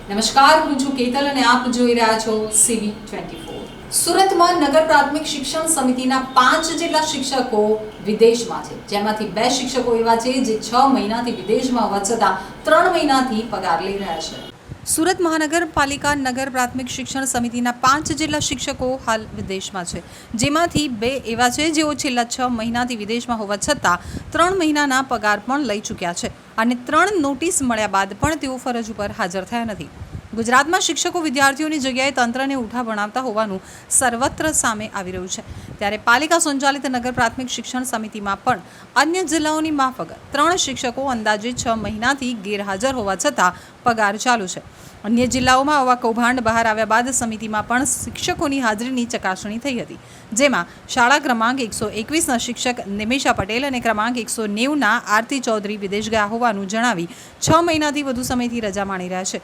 નમસ્કાર, હું છું કેતલ અને આપ જોઈ રહ્યા છો CV24. સુરતમાં નગર પ્રાથમિક શિક્ષણ સમિતિના 5 જેટલા શિક્ષકો વિદેશમાં છે, જેમાંથી 2 શિક્ષકો એવા છે જે 6 મહિનાથી વિદેશમાં હોવા છતાં 3 મહિનાથી પગાર લઈ રહ્યા છે. સુરત મહાનગરપાલિકા નગર પ્રાથમિક શિક્ષણ સમિતિના 5 જેટલા શિક્ષકો હાલ વિદેશમાં છે, જેમાંથી 2 એવા છે જેઓ છેલ્લા 6 મહિનાથી વિદેશમાં હોવા છતાં 3 મહિનાના પગાર પણ લઈ ચૂક્યા છે અને 3 નોટિસ મળ્યા બાદ પણ તેઓ ફરજ ઉપર હાજર થયા નથી. ગુજરાતમાં શિક્ષકો વિદ્યાર્થીઓની જગ્યાએ તંત્રને ઉઠા બનાવતા હોવાનું સર્વત્ર સામે આવી રહ્યું છે, ત્યારે પાલિકા સંચાલિત નગર પ્રાથમિક શિક્ષણ સમિતિમાં પણ અન્ય જિલ્લાઓની માફક 3 શિક્ષકો અંદાજે 6 મહિનાથી ગેરહાજર હોવા છતાં પગાર ચાલુ છે. અન્ય જિલ્લાઓમાં આવા કૌભાંડ બહાર આવ્યા બાદ સમિતિમાં પણ શિક્ષકોની હાજરીની ચકાસણી થઈ હતી, જેમાં શાળા ક્રમાંક 121ના શિક્ષક નિમિષા પટેલ અને ક્રમાંક 190ના આરતી ચૌધરી વિદેશ ગયા હોવાનું જણાવી 6 મહિનાથી વધુ સમયથી રજા માણી રહ્યા છે,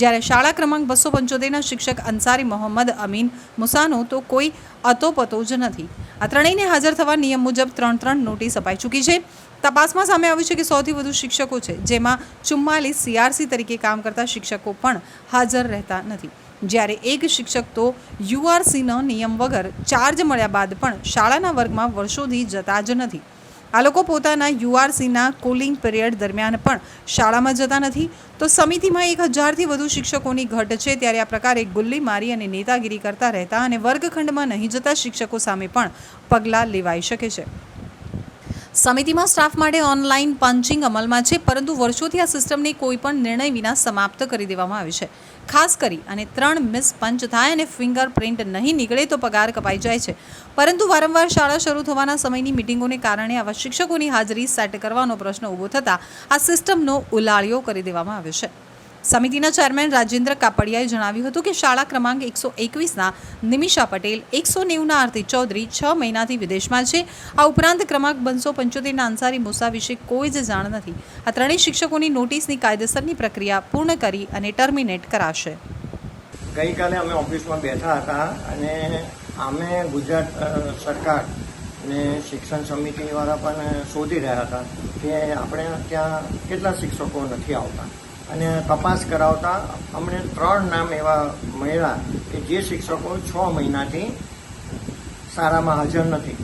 જ્યારે શાળા ક્રમાંક 275ના શિક્ષક અંસારી મોહમ્મદ અમીન મુસાનો તો કોઈ અતોપતો જ નથી. આ ત્રણેયને હાજર થવા નિયમ મુજબ 3 નોટિસ અપાઈ ચૂકી છે. તપાસમાં સામે આવ્યું છે કે 100થી વધુ શિક્ષકો છે, જેમાં 44 CRC તરીકે કામ કરતા શિક્ષકો પણ હાજર રહેતા નથી, જ્યારે એક શિક્ષક તો URCનો નિયમ વગર ચાર્જ મળ્યા બાદ પણ શાળાના વર્ગમાં વર્ષોથી જતા જ નથી. આ લોકો પોતાના URCના કુલિંગ પિરિયડ દરમિયાન પણ શાળામાં જતા નથી. તો સમિતિમાં 1000થી વધુ શિક્ષકોની ઘટ છે, ત્યારે આ પ્રકારે ગુલ્લીમારી અને નેતાગીરી કરતા રહેતા અને વર્ગખંડમાં નહીં જતા શિક્ષકો સામે પણ પગલાં લેવાઈ શકે છે. સમિતિમાં સ્ટાફ માટે ઓનલાઈન પંચિંગ અમલમાં છે, પરંતુ વર્ષોથી આ સિસ્ટમને કોઈ પણ નિર્ણય વિના સમાપ્ત કરી દેવામાં આવી છે. ખાસ કરી અને 3 મિસ પંચ થાય અને ફિંગરપ્રિન્ટ નહીં નીકળે તો પગાર કપાઈ જાય છે, પરંતુ વારંવાર શાળા શરૂ થવાના સમયની મિટિંગોને કારણે આવા શિક્ષકોની હાજરી સેટ કરવાનો પ્રશ્ન ઊભો થતાં આ સિસ્ટમનો ઉલાળ્યો કરી દેવામાં આવ્યો છે. સમિતિના ચેરમેન રાજેન્દ્ર કાપડિયાએ જણાવ્યું હતું કે શાળા ક્રમાંક 121ના નિમિષા પટેલ, 190ના આરતી ચૌધરી 6 મહિનાથી વિદેશમાં છે. આ ઉપરાંત ક્રમાંક 275ના અંસારી મુસા વિશે કોઈ જ જાણ નથી. આ ત્રણેય શિક્ષકોની નોટિસની કાયદેસરની પ્રક્રિયા પૂર્ણ કરી અને ટર્મિનેટ કરાશે. ગઈકાલે અમે ઓફિસમાં બેઠા હતા અને અમે ગુજરાત સરકાર ને શિક્ષણ સમિતિવાળા પણ શોધી રહ્યા હતા કે આપણે ત્યાં કેટલા શિક્ષકો નથી આવતા, અને તપાસ કરાવતા અમને 3 નામ એવા મળ્યા કે જે શિક્ષકો 6 મહિનાથી શાળામાં હાજર નથી.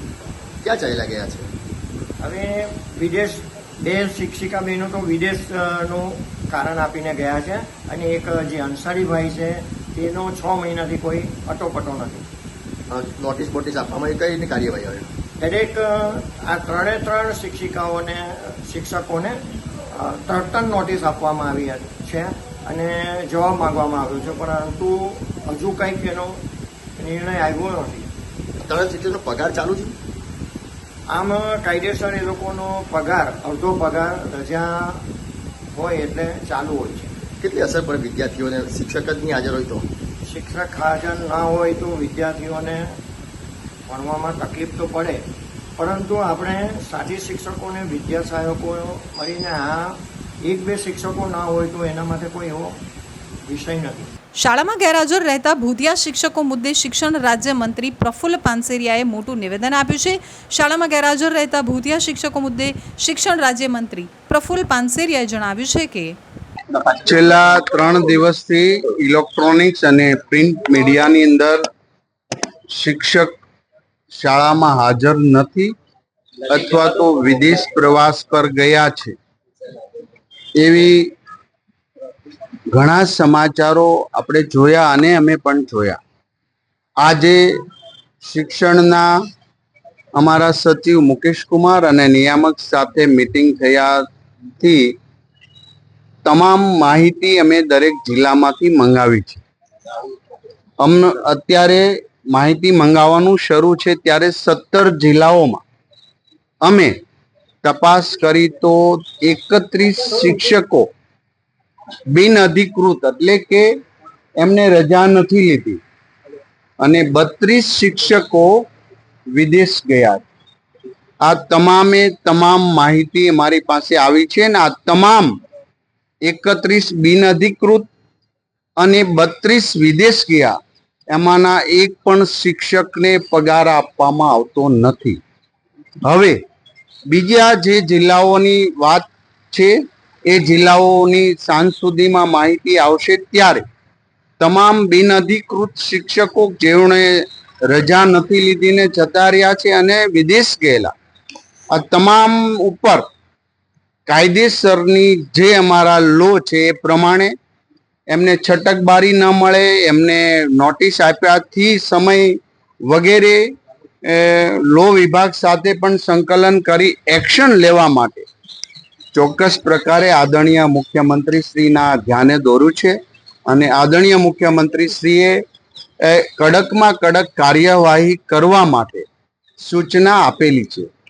ક્યાં ચાલ્યા ગયા છે? હવે વિદેશ 2 શિક્ષિકા બહેનો તો વિદેશનું કારણ આપીને ગયા છે, અને એક જે અંસારીભાઈ છે તેનો 6 મહિનાથી કોઈ અટોપટો નથી. નોટિસ આપવામાં કઈ રીતની કાર્યવાહી આવે? દરેક આ 3 શિક્ષિકાઓને શિક્ષકોને તરત નોટિસ આપવામાં આવી છે અને જવાબ માંગવામાં આવ્યો છે, પરંતુ હજુ કંઈક એનો નિર્ણય આવ્યો નથી. 3 શિક્ષકનો પગાર ચાલુ છે? આમ કાયદેસર એ લોકોનો પગાર અડધો પગાર રજા હોય એટલે ચાલુ હોય છે. કેટલી અસર પડે વિદ્યાર્થીઓને? શિક્ષક જ નહીં હાજર હોય તો? શિક્ષક હાજર ના હોય તો વિદ્યાર્થીઓને ભણવામાં તકલીફ તો પડે, પરંતુ આપણે સાથી શિક્ષકોને વિદ્યા સહાયકો મળીને આ 1-2 શિક્ષકો ના હોય તો એના માટે કોઈ એવો વિષય નથી. શાળામાં ગેરહાજર રહેતા ભૂતિયા શિક્ષકો મુદ્દે શિક્ષણ રાજ્યમંત્રી પ્રફુલ્લ પાનસેરિયાએ મોટું નિવેદન આપ્યું છે. શાળામાં ગેરહાજર રહેતા ભૂતિયા શિક્ષકો મુદ્દે શિક્ષણ રાજ્યમંત્રી પ્રફુલ્લ પાનસેરિયાએ જણાવ્યું છે કે છેલ્લા 3 દિવસથી ઇલેક્ટ્રોનિક્સ અને પ્રિન્ટ મીડિયાની અંદર શિક્ષક શાળામાં હાજર નથી અથવા તો વિદેશ પ્રવાસ પર ગયા છે એવી ઘણા સમાચારો આપણે જોયા અને અમે પણ જોયા. આજે શિક્ષણના અમારા સચિવ મુકેશ કુમાર અને નિયામક સાથે મીટિંગ થયાથી તમામ માહિતી અમે દરેક જિલ્લામાંથી મંગાવી છે. અત્યારે માહિતી મંગાવવાનું શરૂ છે, ત્યારે 17 જિલ્લાઓમાં અમે તપાસ કરી તો 31 શિક્ષકો બિનઅધિકૃત એટલે કે એમને રજા નથી લીધી અને 32 શિક્ષકો વિદેશ ગયા. આ તમામ માહિતી અમારી પાસે આવી છે અને આ તમામ 31 બિનઅધિકૃત અને 32 વિદેશ ગયા, એમાંના એક પણ શિક્ષકને પગાર આપવામાં આવતો નથી. હવે બીજા જે જિલ્લાઓની વાત છે એ જિલ્લાઓની સાંજ સુધીમાં માહિતી આવશે ત્યારે તમામ બિનઅધિકૃત શિક્ષકો જેઓને રજા નથી લીધીને જતા રહ્યા છે અને વિદેશ ગયેલા આ તમામ ઉપર કાયદેસરની જે અમારા લો છે એ પ્રમાણે એમને છટકબારી ન મળે, એમને નોટિસ આપ્યાથી સમય વગેરે લો વિભાગ સાથે પણ સંકલન કરી એક્શન લેવા માટે ચોક્કસ પ્રકારે આદરણીય મુખ્યમંત્રી શ્રીના ધ્યાને દોર્યું છે અને આદરણીય મુખ્યમંત્રી શ્રીએ કડકમાં કડક કાર્યવાહી કરવા માટે સૂચના આપેલી છે.